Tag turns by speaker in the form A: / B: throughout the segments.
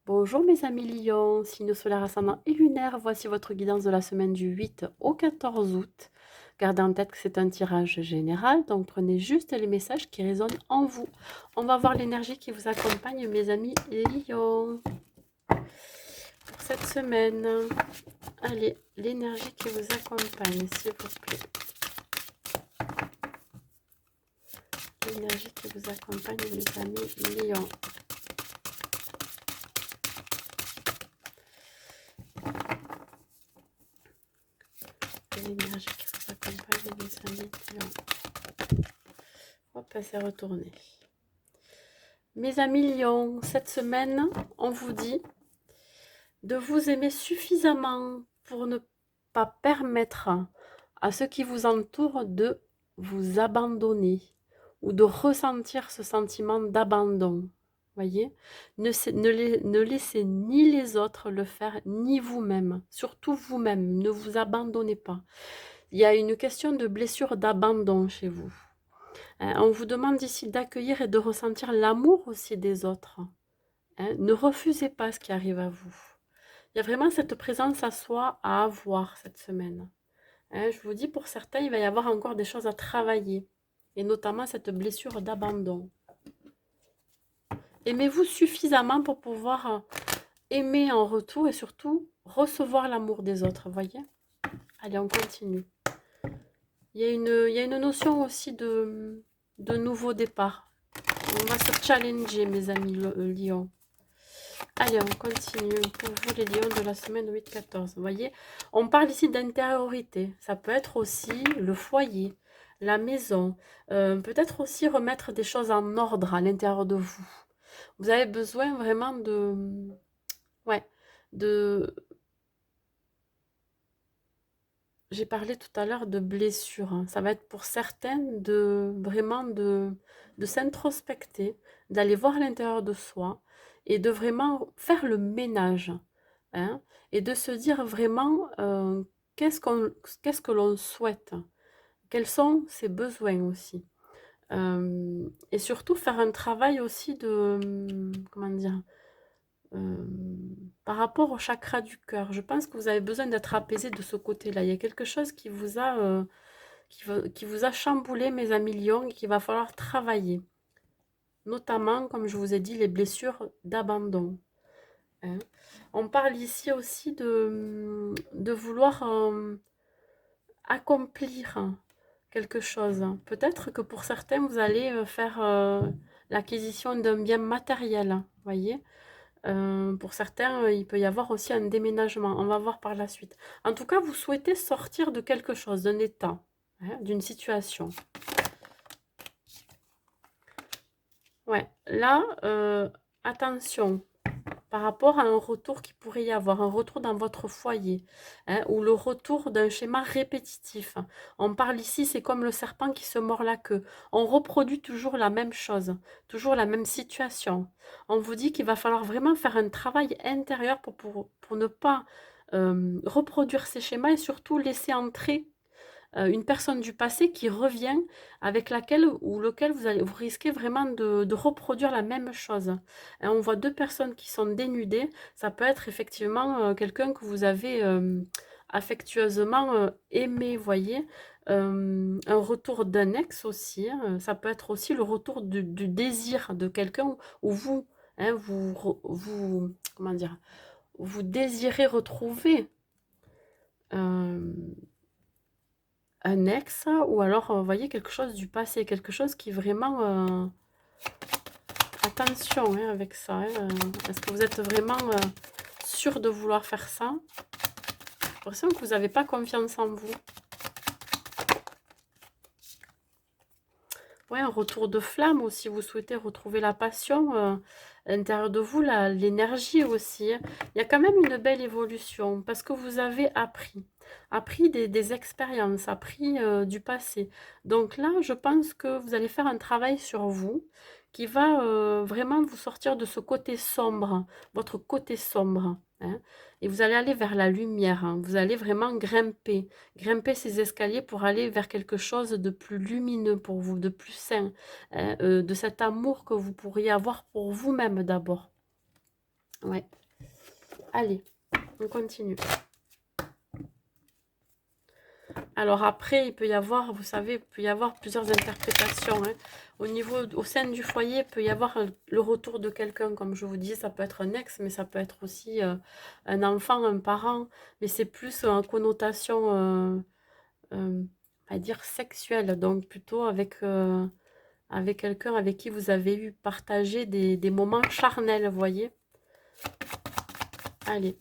A: Bonjour mes amis Lion, signe solaire ascendant et lunaire, voici votre guidance de la semaine du 8 au 14 août. Gardez en tête que c'est un tirage général, donc prenez juste les messages qui résonnent en vous. On va voir l'énergie qui vous accompagne mes amis Lion pour cette semaine. Allez, l'énergie qui vous accompagne s'il vous plaît. L'énergie qui vous accompagne mes amis Lion. L'énergie qui vous accompagne mes amis Lion. Hop, elle s'est retournée. Mes amis Lion, cette semaine, on vous dit de vous aimer suffisamment pour ne pas permettre à ceux qui vous entourent de vous abandonner ou de ressentir ce sentiment d'abandon. Voyez, ne laissez ni les autres le faire, ni vous-même. Surtout vous-même, ne vous abandonnez pas. Il y a une question de blessure d'abandon chez vous. On vous demande ici d'accueillir et de ressentir l'amour aussi des autres. Ne refusez pas ce qui arrive à vous. Il y a vraiment cette présence à soi à avoir cette semaine. Je vous dis, pour certains, il va y avoir encore des choses à travailler. Et notamment cette blessure d'abandon. Aimez-vous suffisamment pour pouvoir aimer en retour et surtout recevoir l'amour des autres, voyez? Allez, on continue. Il y a une notion aussi de nouveau départ. On va se challenger, mes amis Lion. Allez, on continue pour vous les lions de la semaine 8-14. Vous voyez, on parle ici d'intériorité. Ça peut être aussi le foyer, la maison. Peut-être aussi remettre des choses en ordre à l'intérieur de vous. Vous avez besoin vraiment de... Ouais, de... J'ai parlé tout à l'heure de blessures. Hein. Ça va être pour certaines de vraiment de s'introspecter, d'aller voir à l'intérieur de soi et de vraiment faire le ménage. Hein, et de se dire vraiment qu'est-ce qu'est-ce que l'on souhaite, quels sont ses besoins aussi. Et surtout faire un travail aussi de, comment dire, euh, par rapport au chakra du cœur. Je pense que vous avez besoin d'être apaisé de ce côté-là. Il y a quelque chose qui vous a, qui vous a chamboulé, mes amis lions, et qu'il va falloir travailler. Notamment, comme je vous ai dit, les blessures d'abandon. Hein. On parle ici aussi de vouloir accomplir quelque chose. Peut-être que pour certains, vous allez faire l'acquisition d'un bien matériel, voyez. Pour certains, il peut y avoir aussi un déménagement. On va voir par la suite. En tout cas, vous souhaitez sortir de quelque chose, d'un état, hein, d'une situation. Ouais, là, attention, par rapport à un retour qui pourrait y avoir, un retour dans votre foyer, hein, ou le retour d'un schéma répétitif. On parle ici, c'est comme le serpent qui se mord la queue. On reproduit toujours la même chose, toujours la même situation. On vous dit qu'il va falloir vraiment faire un travail intérieur pour ne pas reproduire ces schémas et surtout laisser entrer une personne du passé qui revient avec laquelle ou lequel vous risquez vraiment de reproduire la même chose. On voit deux personnes qui sont dénudées. Ça peut être effectivement quelqu'un que vous avez affectueusement aimé, voyez. Un retour d'un ex aussi. Hein. Ça peut être aussi le retour du désir de quelqu'un où vous, hein, comment dire, vous désirez retrouver. euh, un ex ou alors, vous voyez, quelque chose du passé, quelque chose qui vraiment... attention hein, avec ça. Hein, est-ce que vous êtes vraiment sûr de vouloir faire ça? J'ai l'impression que vous n'avez pas confiance en vous. Ouais, un retour de flamme aussi, vous souhaitez retrouver la passion à l'intérieur de vous, l'énergie aussi. Hein. Il y a quand même une belle évolution parce que vous avez appris des expériences, appris du passé. Donc là, je pense que vous allez faire un travail sur vous qui va vraiment vous sortir de ce côté sombre, votre côté sombre. Hein. Et vous allez aller vers la lumière, hein. Vous allez vraiment grimper ces escaliers pour aller vers quelque chose de plus lumineux pour vous, de plus sain, hein, de cet amour que vous pourriez avoir pour vous-même d'abord. Ouais. Allez, on continue. Alors après, il peut y avoir, vous savez, il peut y avoir plusieurs interprétations, hein. Au sein du foyer, il peut y avoir le retour de quelqu'un, comme je vous disais, ça peut être un ex, mais ça peut être aussi un enfant, un parent, mais c'est plus en connotation, on va dire, sexuelle, donc plutôt avec quelqu'un avec qui vous avez eu partagé des moments charnels, vous voyez. Allez,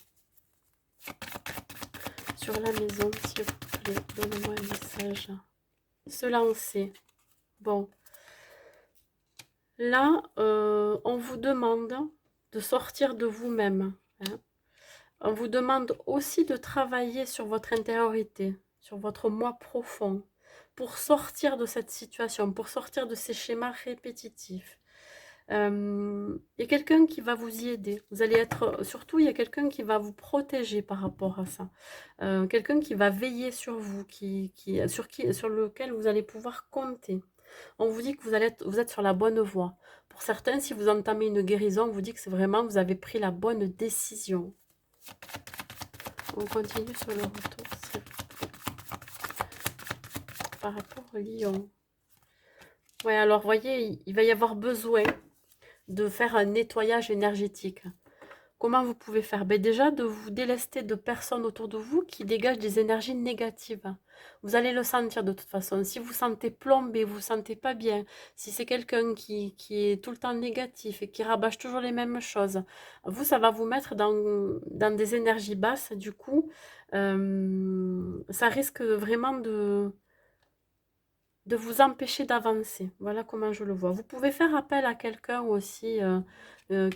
A: sur la maison, s'il vous plaît, donnez-moi un message. Se lancer. Bon. Là, on vous demande de sortir de vous-même, hein. On vous demande aussi de travailler sur votre intériorité, sur votre moi profond, pour sortir de cette situation, pour sortir de ces schémas répétitifs. Il y a quelqu'un qui va vous y aider. Vous allez être, surtout, il y a quelqu'un qui va vous protéger par rapport à ça. Quelqu'un qui va veiller sur vous, sur lequel vous allez pouvoir compter. On vous dit que vous êtes sur la bonne voie. Pour certains, si vous entamez une guérison, on vous dit que c'est vraiment, vous avez pris la bonne décision. On continue sur le retour, s'il vous plaît. Par rapport au lion. Ouais, alors, voyez, il va y avoir besoin de faire un nettoyage énergétique. Comment vous pouvez faire? Ben déjà, de vous délester de personnes autour de vous qui dégagent des énergies négatives. Vous allez le sentir de toute façon. Si vous sentez plombé, vous ne vous sentez pas bien, si c'est quelqu'un qui est tout le temps négatif et qui rabâche toujours les mêmes choses, vous, ça va vous mettre dans des énergies basses. Du coup, ça risque vraiment de vous empêcher d'avancer. Voilà comment je le vois. Vous pouvez faire appel à quelqu'un aussi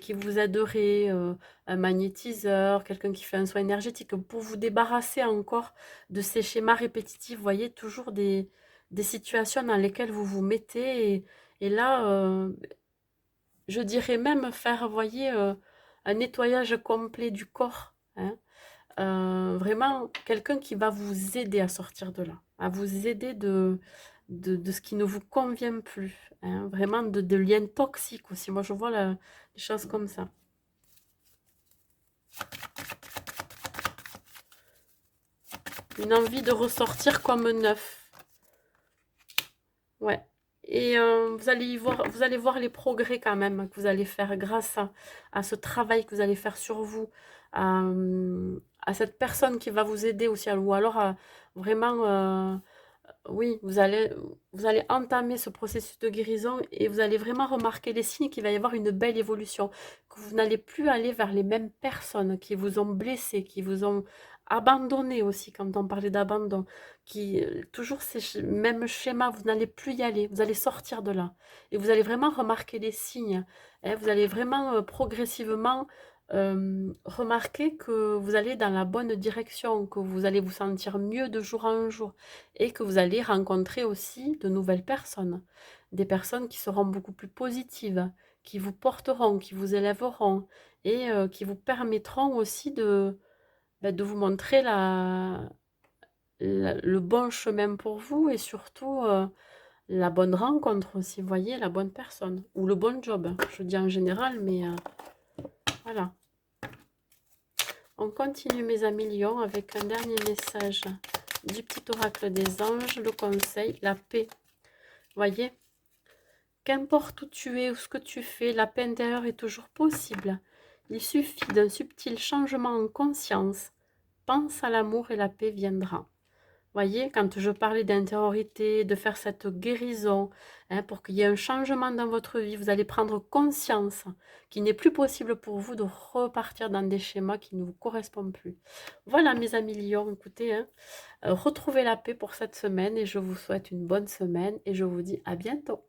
A: qui vous aiderait, un magnétiseur, quelqu'un qui fait un soin énergétique, pour vous débarrasser encore de ces schémas répétitifs. Vous voyez, toujours des situations dans lesquelles vous vous mettez. Et là, je dirais même faire, vous voyez, un nettoyage complet du corps, hein. Vraiment, quelqu'un qui va vous aider à sortir de là, à vous aider de ce qui ne vous convient plus, hein. Vraiment de liens toxiques aussi. Moi, je vois les choses comme ça. Une envie de ressortir comme neuf. Ouais. Et vous allez voir les progrès quand même que vous allez faire grâce à ce travail que vous allez faire sur vous, à cette personne qui va vous aider aussi, ou alors vraiment, oui, vous allez entamer ce processus de guérison et vous allez vraiment remarquer les signes qu'il va y avoir une belle évolution, que vous n'allez plus aller vers les mêmes personnes qui vous ont blessé, qui vous ont abandonné aussi, quand on parlait d'abandon, toujours ces mêmes schémas, vous n'allez plus y aller, vous allez sortir de là. Et vous allez vraiment remarquer les signes, hein. Vous allez vraiment progressivement remarquer que vous allez dans la bonne direction, que vous allez vous sentir mieux de jour en jour et que vous allez rencontrer aussi de nouvelles personnes, des personnes qui seront beaucoup plus positives, qui vous porteront, qui vous élèveront et qui vous permettront aussi de vous montrer le bon chemin pour vous et surtout la bonne rencontre aussi, vous voyez, la bonne personne ou le bon job, hein. Je dis en général, mais voilà. On continue, mes amis lions, avec un dernier message du petit oracle des anges, le conseil, la paix. Voyez, qu'importe où tu es ou ce que tu fais, la paix intérieure est toujours possible. Il suffit d'un subtil changement en conscience. Pense à l'amour et la paix viendra. Voyez, quand je parlais d'intériorité, de faire cette guérison, hein, pour qu'il y ait un changement dans votre vie, vous allez prendre conscience qu'il n'est plus possible pour vous de repartir dans des schémas qui ne vous correspondent plus. Voilà, mes amis lions, écoutez, hein, retrouvez la paix pour cette semaine et je vous souhaite une bonne semaine et je vous dis à bientôt.